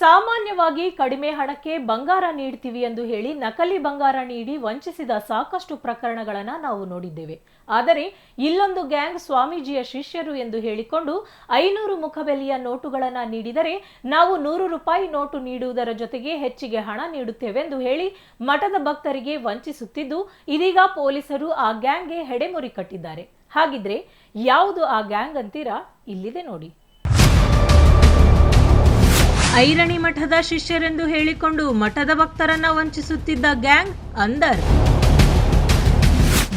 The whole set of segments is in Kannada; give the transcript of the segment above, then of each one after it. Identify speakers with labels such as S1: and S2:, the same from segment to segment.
S1: ಸಾಮಾನ್ಯವಾಗಿ ಕಡಿಮೆ ಹಣಕ್ಕೆ ಬಂಗಾರ ನೀಡ್ತೀವಿ ಎಂದು ಹೇಳಿ ನಕಲಿ ಬಂಗಾರ ನೀಡಿ ವಂಚಿಸಿದ ಸಾಕಷ್ಟು ಪ್ರಕರಣಗಳನ್ನು ನಾವು ನೋಡಿದ್ದೇವೆ. ಆದರೆ ಇಲ್ಲೊಂದು ಗ್ಯಾಂಗ್ ಸ್ವಾಮೀಜಿಯ ಶಿಷ್ಯರು ಎಂದು ಹೇಳಿಕೊಂಡು 500 ಮುಖಬೆಲೆಯ ನೋಟುಗಳನ್ನು ನೀಡಿದರೆ ನಾವು 100 ರೂಪಾಯಿ ನೋಟು ನೀಡುವುದರ ಜೊತೆಗೆ ಹೆಚ್ಚಿಗೆ ಹಣ ನೀಡುತ್ತೇವೆಂದು ಹೇಳಿ ಮಠದ ಭಕ್ತರಿಗೆ ವಂಚಿಸುತ್ತಿದ್ದು, ಇದೀಗ ಪೊಲೀಸರು ಆ ಗ್ಯಾಂಗ್ಗೆ ಹೆಡೆಮುರಿ ಕಟ್ಟಿದ್ದಾರೆ. ಹಾಗಿದ್ರೆ ಯಾವುದು ಆ ಗ್ಯಾಂಗ್ ಅಂತೀರಾ? ಇಲ್ಲಿದೆ ನೋಡಿ. ಐರಣಿ ಮಠದ ಶಿಷ್ಯರೆಂದು ಹೇಳಿಕೊಂಡು ಮಠದ ಭಕ್ತರನ್ನ ವಂಚಿಸುತ್ತಿದ್ದ ಗ್ಯಾಂಗ್ ಅಂದರ್.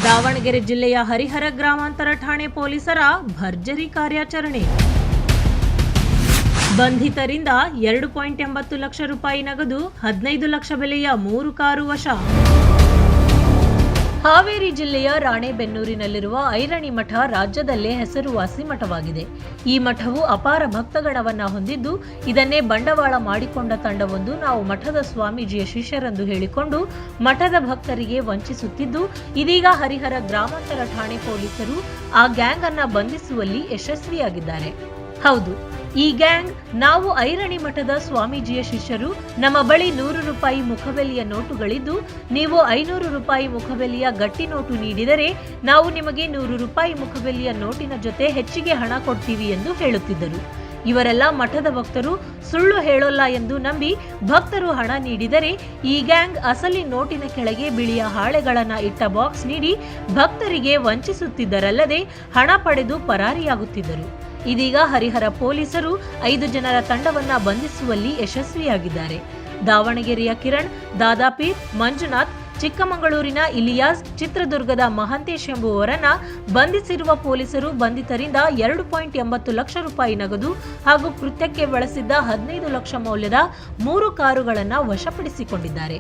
S1: ದಾವಣಗೆರೆ ಜಿಲ್ಲೆಯ ಹರಿಹರ ಗ್ರಾಮಾಂತರ ಠಾಣೆ ಪೊಲೀಸರ ಭರ್ಜರಿ ಕಾರ್ಯಾಚರಣೆ. ಬಂಧಿತರಿಂದ 2.80 ಲಕ್ಷ ರೂಪಾಯಿ ನಗದು, 15 ಲಕ್ಷ ಬೆಲೆಯ 3 ಕಾರು ವಶ. ಹಾವೇರಿ ಜಿಲ್ಲೆಯ ರಾಣೆಬೆನ್ನೂರಿನಲ್ಲಿರುವ ಐರಣಿ ಮಠ ರಾಜ್ಯದಲ್ಲೇ ಹೆಸರುವಾಸಿ ಮಠವಾಗಿದೆ. ಈ ಮಠವು ಅಪಾರ ಭಕ್ತಗಣವನ್ನ ಹೊಂದಿದ್ದು, ಇದನ್ನೇ ಬಂಡವಾಳ ಮಾಡಿಕೊಂಡ ತಂಡವೊಂದು ನಾವು ಮಠದ ಸ್ವಾಮೀಜಿಯ ಶಿಷ್ಯರೆಂದು ಹೇಳಿಕೊಂಡು ಮಠದ ಭಕ್ತರಿಗೆ ವಂಚಿಸುತ್ತಿದ್ದು, ಇದೀಗ ಹರಿಹರ ಗ್ರಾಮಾಂತರ ಠಾಣೆ ಪೊಲೀಸರು ಆ ಗ್ಯಾಂಗ್ ಅನ್ನ ಬಂಧಿಸುವಲ್ಲಿ ಯಶಸ್ವಿಯಾಗಿದ್ದಾರೆ. ಹೌದು, ಈ ಗ್ಯಾಂಗ್ ನಾವು ಐರಣಿ ಮಠದ ಸ್ವಾಮೀಜಿಯ ಶಿಷ್ಯರು, ನಮ್ಮ ಬಳಿ 100 ರೂಪಾಯಿ ಮುಖಬೆಲೆಯ ನೋಟುಗಳಿದ್ದು, ನೀವು 500 ರೂಪಾಯಿ ಮುಖಬೆಲೆಯ ಗಟ್ಟಿ ನೋಟು ನೀಡಿದರೆ ನಾವು ನಿಮಗೆ 100 ರೂಪಾಯಿ ಮುಖಬೆಲೆಯ ನೋಟಿನ ಜೊತೆ ಹೆಚ್ಚಿಗೆ ಹಣ ಕೊಡ್ತೀವಿ ಎಂದು ಹೇಳುತ್ತಿದ್ದರು. ಇವರೆಲ್ಲ ಮಠದ ಭಕ್ತರು ಸುಳ್ಳು ಹೇಳೋಲ್ಲ ಎಂದು ನಂಬಿ ಭಕ್ತರು ಹಣ ನೀಡಿದರೆ ಈ ಗ್ಯಾಂಗ್ ಅಸಲಿ ನೋಟಿನ ಕೆಳಗೆ ಬಿಳಿಯ ಹಾಳೆಗಳನ್ನ ಇಟ್ಟ ಬಾಕ್ಸ್ ನೀಡಿ ಭಕ್ತರಿಗೆ ವಂಚಿಸುತ್ತಿದ್ದರಲ್ಲದೆ ಹಣ ಪಡೆದು ಪರಾರಿಯಾಗುತ್ತಿದ್ದರು. ಇದೀಗ ಹರಿಹರ ಪೊಲೀಸರು 5 ಜನರ ತಂಡವನ್ನ ಬಂಧಿಸುವಲ್ಲಿ ಯಶಸ್ವಿಯಾಗಿದ್ದಾರೆ. ದಾವಣಗೆರೆಯ ಕಿರಣ್, ದಾದಾಪೀರ್, ಮಂಜುನಾಥ್, ಚಿಕ್ಕಮಗಳೂರಿನ ಇಲಿಯಾಸ್, ಚಿತ್ರದುರ್ಗದ ಮಹಂತೇಶ್ ಎಂಬುವವರನ್ನ ಬಂಧಿಸಿರುವ ಪೊಲೀಸರು ಬಂಧಿತರಿಂದ 2.80 ಲಕ್ಷ ರೂಪಾಯಿ ನಗದು ಹಾಗೂ ಕೃತ್ಯಕ್ಕೆ ಬಳಸಿದ್ದ 15 ಲಕ್ಷ ಮೌಲ್ಯದ 3 ಕಾರುಗಳನ್ನು ವಶಪಡಿಸಿಕೊಂಡಿದ್ದಾರೆ.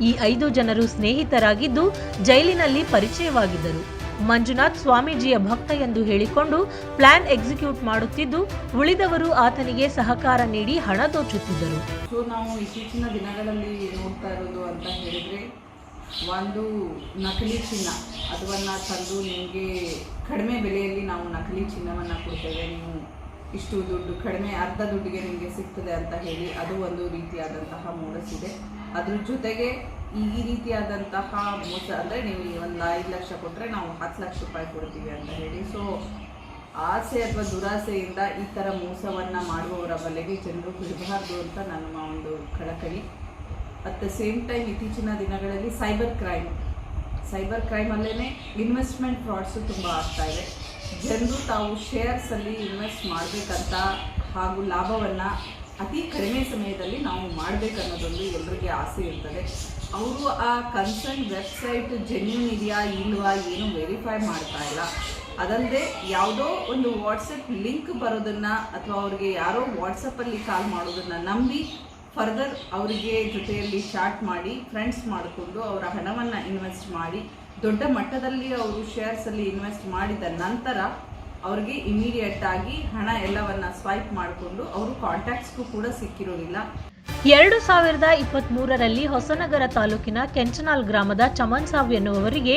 S1: ಈ 5 ಜನರು ಸ್ನೇಹಿತರಾಗಿದ್ದು ಜೈಲಿನಲ್ಲಿ ಪರಿಚಯವಾಗಿದ್ದರು. ಮಂಜುನಾಥ್ ಸ್ವಾಮೀಜಿಯ ಭಕ್ತ ಎಂದು ಹೇಳಿಕೊಂಡು ಪ್ಲಾನ್ ಎಕ್ಸಿಕ್ಯೂಟ್ ಮಾಡುತ್ತಿದ್ದು, ಉಳಿದವರು ಆತನಿಗೆ ಸಹಕಾರ ನೀಡಿ ಹಣ ದೋಚುತ್ತಿದ್ದರು.
S2: ನಾವು ಇತ್ತೀಚಿನ ದಿನಗಳಲ್ಲಿ ನೋಡ್ತಾ ಇರೋದು ಅಂತ ಹೇಳಿದ್ರೆ, ಒಂದು ನಕಲಿ ಚಿನ್ನ ಅದನ್ನು ತಂದು ನಿಮಗೆ ಕಡಿಮೆ ಬೆಲೆಯಲ್ಲಿ ನಾವು ನಕಲಿ ಚಿನ್ನವನ್ನು ಕೊಡ್ತೇವೆ, ನೀವು ಇಷ್ಟು ದುಡ್ಡು ಕಡಿಮೆ ಅರ್ಧ ದುಡ್ಡಿಗೆ ನಿಮಗೆ ಸಿಗ್ತದೆ ಅಂತ ಹೇಳಿ ಅದು ಒಂದು ರೀತಿಯಾದಂತಹ ಮೋಡಸ್ ಇದೆ. ಅದ್ರ ಜೊತೆಗೆ ಈ ರೀತಿಯಾದಂತಹ ಮೋಸ ಅಂದರೆ ನೀವು ಒಂದು 5 ಲಕ್ಷ ಕೊಟ್ಟರೆ ನಾವು 10 ಲಕ್ಷ ರೂಪಾಯಿ ಕೊಡ್ತೀವಿ ಅಂತ ಹೇಳಿ, ಸೊ ಆಸೆ ಅಥವಾ ದುರಾಸೆಯಿಂದ ಈ ಥರ ಮೋಸವನ್ನು ಮಾಡುವವರ ಬಲೆಗೆ ಜನರು ಬಿಡಬಾರ್ದು ಅಂತ ನನ್ನ ಒಂದು ಕಳಕಳಿ. ಅಟ್ ದ ಸೇಮ್ ಟೈಮ್ ಇತ್ತೀಚಿನ ದಿನಗಳಲ್ಲಿ ಸೈಬರ್ ಕ್ರೈಮಲ್ಲೇ ಇನ್ವೆಸ್ಟ್ಮೆಂಟ್ ಫ್ರಾಡ್ಸು ತುಂಬ ಆಗ್ತಾ ಇದೆ. ಜನರು ತಾವು ಶೇರ್ಸಲ್ಲಿ ಇನ್ವೆಸ್ಟ್ ಮಾಡಬೇಕಂತ ಹಾಗೂ ಲಾಭವನ್ನು ಅತಿ ಕಡಿಮೆ ಸಮಯದಲ್ಲಿ ನಾವು ಮಾಡಬೇಕನ್ನೋದೊಂದು ಎಲ್ಲರಿಗೆ ಆಸೆ ಇರ್ತದೆ. ಅವರು ಆ ಕನ್ಸರ್ನ್ ವೆಬ್ಸೈಟ್ ಜೆನ್ಯೂನ್ ಇದೆಯಾ ಇಲ್ವಾ ಏನು ವೆರಿಫೈ ಮಾಡ್ತಾ ಇಲ್ಲ. ಅದಲ್ಲದೆ ಯಾವುದೋ ಒಂದು ವಾಟ್ಸಪ್ ಲಿಂಕ್ ಬರೋದನ್ನು ಅಥವಾ ಅವ್ರಿಗೆ ಯಾರೋ ವಾಟ್ಸಪ್ಪಲ್ಲಿ ಕಾಲ್ ಮಾಡೋದನ್ನು ನಂಬಿ ಫರ್ದರ್ ಅವರಿಗೆ ಜೊತೆಯಲ್ಲಿ ಚಾಟ್ ಮಾಡಿ ಫ್ರೆಂಡ್ಸ್ ಮಾಡಿಕೊಂಡು ಅವರ ಹಣವನ್ನು ಇನ್ವೆಸ್ಟ್ ಮಾಡಿ ದೊಡ್ಡ ಮಟ್ಟದಲ್ಲಿ ಅವರು ಶೇರ್ಸಲ್ಲಿ ಇನ್ವೆಸ್ಟ್ ಮಾಡಿದ ನಂತರ ಅವ್ರಿಗೆ ಇಮಿಡಿಯೇಟ್ ಆಗಿ ಹಣ ಎಲ್ಲವನ್ನು ಸ್ವೈಪ್ ಮಾಡಿಕೊಂಡು ಅವರು ಕಾಂಟ್ಯಾಕ್ಟ್ಸ್ಗೂ ಕೂಡ ಸಿಕ್ಕಿರೋದಿಲ್ಲ.
S1: 2023ರಲ್ಲಿ ಹೊಸನಗರ ತಾಲೂಕಿನ ಕೆಂಚನಾಲ್ ಗ್ರಾಮದ ಚಮನ್ ಸಾಬ್ ಎನ್ನುವವರಿಗೆ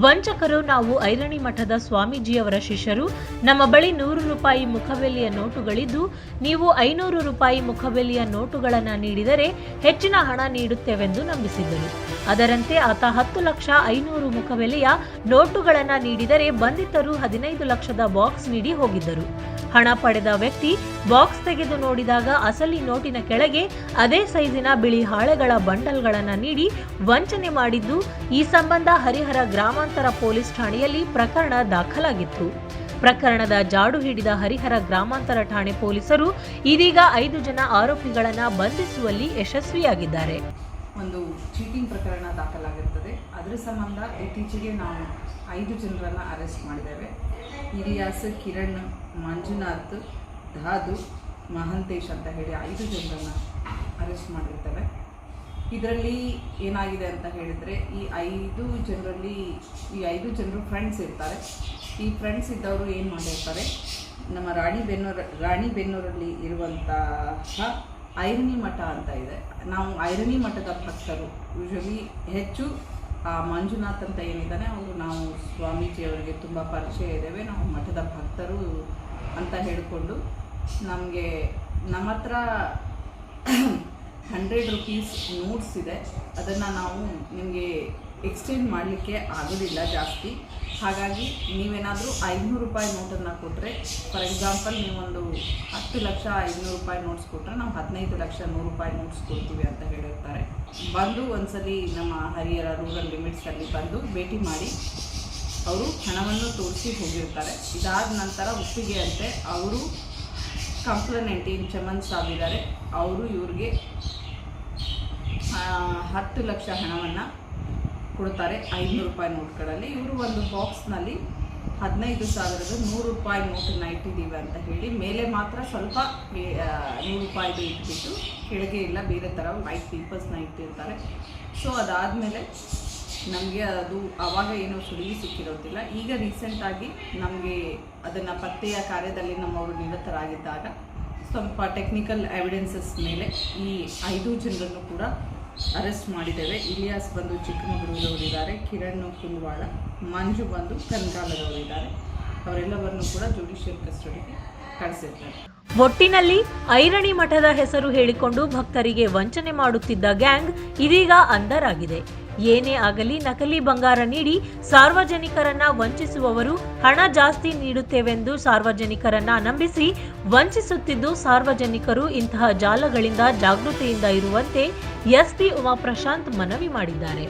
S1: ವಂಚಕರು ನಾವು ಐರಣಿ ಮಠದ ಸ್ವಾಮೀಜಿಯವರ ಶಿಷ್ಯರು, ನಮ್ಮ ಬಳಿ 100 ರೂಪಾಯಿ ಮುಖಬೆಲೆಯ ನೋಟುಗಳಿದ್ದು, ನೀವು 500 ರೂಪಾಯಿ ಮುಖಬೆಲೆಯ ನೋಟುಗಳನ್ನು ನೀಡಿದರೆ ಹೆಚ್ಚಿನ ಹಣ ನೀಡುತ್ತೇವೆಂದು ನಂಬಿಸಿದ್ದರು. ಅದರಂತೆ ಆತ 10 ಲಕ್ಷ 500 ಮುಖಬೆಲೆಯ ನೋಟುಗಳನ್ನು ನೀಡಿದರೆ ಬಂಧಿತರು 15 ಲಕ್ಷದ ಬಾಕ್ಸ್ ನೀಡಿ ಹೋಗಿದ್ದರು. ಹಣ ಪಡೆದ ವ್ಯಕ್ತಿ ಬಾಕ್ಸ್ ತೆಗೆದು ನೋಡಿದಾಗ ಅಸಲಿ ನೋಟಿನ ಕೆಳಗೆ ಅದೇ ಸೈಜಿನ ಬಿಳಿ ಹಾಳೆಗಳ ಬಂಡಲ್ಗಳನ್ನು ನೀಡಿ ವಂಚನೆ ಮಾಡಿದ್ದು, ಈ ಸಂಬಂಧ ಹರಿಹರ ಗ್ರಾಮಾಂತರ ಪೊಲೀಸ್ ಠಾಣೆಯಲ್ಲಿ ಪ್ರಕರಣ ದಾಖಲಾಗಿತ್ತು. ಪ್ರಕರಣದ ಜಾಡು ಹಿಡಿದ ಹರಿಹರ ಗ್ರಾಮಾಂತರ ಠಾಣೆ ಪೊಲೀಸರು ಇದೀಗ 5 ಜನ ಆರೋಪಿಗಳನ್ನು ಬಂಧಿಸುವಲ್ಲಿ ಯಶಸ್ವಿಯಾಗಿದ್ದಾರೆ.
S2: ಒಂದು ಚೀಟಿಂಗ್ ಪ್ರಕರಣ ದಾಖಲಾಗಿರ್ತದೆ. ಅದರ ಸಂಬಂಧ ಇತ್ತೀಚೆಗೆ ನಾವು 5 ಜನರನ್ನು ಅರೆಸ್ಟ್ ಮಾಡಿದ್ದೇವೆ. ಇಲಿಯಾಸ್, ಕಿರಣ್, ಮಂಜುನಾಥ್, ದಾದು, ಮಹಂತೇಶ್ ಅಂತ ಹೇಳಿ 5 ಜನರನ್ನು ಅರೆಸ್ಟ್ ಮಾಡಿರ್ತೇವೆ. ಇದರಲ್ಲಿ ಏನಾಗಿದೆ ಅಂತ ಹೇಳಿದರೆ, ಈ 5 ಜನರು ಫ್ರೆಂಡ್ಸ್ ಇರ್ತಾರೆ. ಈ ಫ್ರೆಂಡ್ಸ್ ಇದ್ದವರು ಏನು ಮಾಡಿರ್ತಾರೆ, ನಮ್ಮ ರಾಣಿಬೆನ್ನೂರಲ್ಲಿ ಇರುವಂತಹ ಐರಣಿ ಮಠ ಅಂತ ಇದೆ. ನಾವು ಐರಣಿ ಮಠದ ಭಕ್ತರು. ಯೂಶಲಿ ಹೆಚ್ಚು ಮಂಜುನಾಥ್ ಅಂತ ಏನಿದ್ದಾನೆ ಅವರು ನಾವು ಸ್ವಾಮೀಜಿಯವರಿಗೆ ತುಂಬ ಪರಿಚಯ ಇದ್ದೇವೆ, ನಾವು ಮಠದ ಭಕ್ತರು ಅಂತ ಹೇಳಿಕೊಂಡು ನಮ್ಮ ಹತ್ರ 100 ರುಪೀಸ್ ನೋಟ್ಸ್ ಇದೆ, ಅದನ್ನು ನಾವು ನಿಮಗೆ ಎಕ್ಸ್ಚೇಂಜ್ ಮಾಡಲಿಕ್ಕೆ ಆಗೋದಿಲ್ಲ ಜಾಸ್ತಿ. ಹಾಗಾಗಿ ನೀವೇನಾದರೂ 500 ರೂಪಾಯಿ ನೋಟನ್ನು ಕೊಟ್ಟರೆ, ಫಾರ್ ಎಕ್ಸಾಂಪಲ್ ನೀವೊಂದು 10 ಲಕ್ಷ 500 ರೂಪಾಯಿ ನೋಟ್ಸ್ ಕೊಟ್ಟರೆ ನಾವು 15 ಲಕ್ಷ 100 ರೂಪಾಯಿ ನೋಟ್ಸ್ ಕೊಡ್ತೀವಿ ಅಂತ ಹೇಳಿರ್ತಾರೆ. ಬಂದು ಒಂದ್ಸಲಿ ನಮ್ಮ ಹರಿಹರ ರೂರಲ್ ಲಿಮಿಟ್ಸಲ್ಲಿ ಬಂದು ಭೇಟಿ ಮಾಡಿ ಅವರು ಹಣವನ್ನು ತೋರಿಸಿ ಹೋಗಿರ್ತಾರೆ. ಇದಾದ ನಂತರ ಒಪ್ಪಿಗೆ ಅಂತೆ ಅವರು ಕಂಪ್ಲೇನೆಂಟ್ ಏನು ಚಮನ್ ಸಾಬ್ ಇದ್ದಾರೆ, ಅವರು ಇವ್ರಿಗೆ 10 ಲಕ್ಷ ಹಣವನ್ನು ಕೊಡ್ತಾರೆ 500 ರೂಪಾಯಿ ನೋಟ್ಗಳಲ್ಲಿ. ಇವರು ಒಂದು ಬಾಕ್ಸ್ನಲ್ಲಿ 15,100 ರೂಪಾಯಿ ನೋಟನ್ನು ಇಟ್ಟಿದ್ದೀವಿ ಅಂತ ಹೇಳಿ ಮೇಲೆ ಮಾತ್ರ ಸ್ವಲ್ಪ 100 ರೂಪಾಯಿದು ಇಟ್ಬಿಟ್ಟು ಕೆಳಗೆ ಇಲ್ಲ ಬೇರೆ ಥರ ವೈಟ್ ಪೀಪಲ್ಸ್ನ ಇಟ್ಟಿರ್ತಾರೆ. ಸೊ ಅದಾದಮೇಲೆ ನಮಗೆ ಅದು ಆವಾಗ ಏನೋ ಸುಳಿವು ಸಿಕ್ಕಿರೋದಿಲ್ಲ. ಈಗ ರೀಸೆಂಟಾಗಿ ನಮಗೆ ಅದನ್ನು ಪತ್ತೆಯ ಕಾರ್ಯದಲ್ಲಿ ನಮ್ಮವರು ನಿರತರಾಗಿದ್ದಾಗ ಸ್ವಲ್ಪ ಟೆಕ್ನಿಕಲ್ ಎವಿಡೆನ್ಸಸ್ ಮೇಲೆ ಈ 5 ಜನರನ್ನು ಕೂಡ ಅರೆಸ್ಟ್ ಮಾಡಿದ್ದೇವೆ. ಇಲಿಯಾಸ್ ಬಂದು ಚಿಕ್ಕಮಗಳೂರವರಿದ್ದಾರೆ, ಕಿರಣ್ ಕುಲ್ವಾಡ, ಮಂಜು ಬಂದು ಕನಗಾಲದವರಿದ್ದಾರೆ. ಅವರೆಲ್ಲವನ್ನೂ ಕೂಡ ಜುಡಿಷಿಯಲ್ ಕಸ್ಟಡಿಗೆ ಕಳಿಸಿರ್ತಾರೆ.
S1: ಒಟ್ಟಿನಲ್ಲಿ ಐರಣಿ ಮಠದ ಹೆಸರು ಹೇಳಿಕೊಂಡು ಭಕ್ತರಿಗೆ ವಂಚನೆ ಮಾಡುತ್ತಿದ್ದ ಗ್ಯಾಂಗ್ ಇದೀಗ ಅಂಧರಾಗಿದೆ. ಏನೇ ಆಗಲಿ ನಕಲಿ ಬಂಗಾರ ನೀಡಿ ಸಾರ್ವಜನಿಕರನ್ನ ವಂಚಿಸುವವರು ಹಣ ಜಾಸ್ತಿ ನೀಡುತ್ತೇವೆಂದು ಸಾರ್ವಜನಿಕರನ್ನ ನಂಬಿಸಿ ವಂಚಿಸುತ್ತಿದ್ದು, ಸಾರ್ವಜನಿಕರು ಇಂತಹ ಜಾಲಗಳಿಂದ ಜಾಗೃತಿಯಿಂದ ಇರುವಂತೆ ಎಸ್ಪಿ ಉಮಾಪ್ರಶಾಂತ್ ಮನವಿ ಮಾಡಿದ್ದಾರೆ.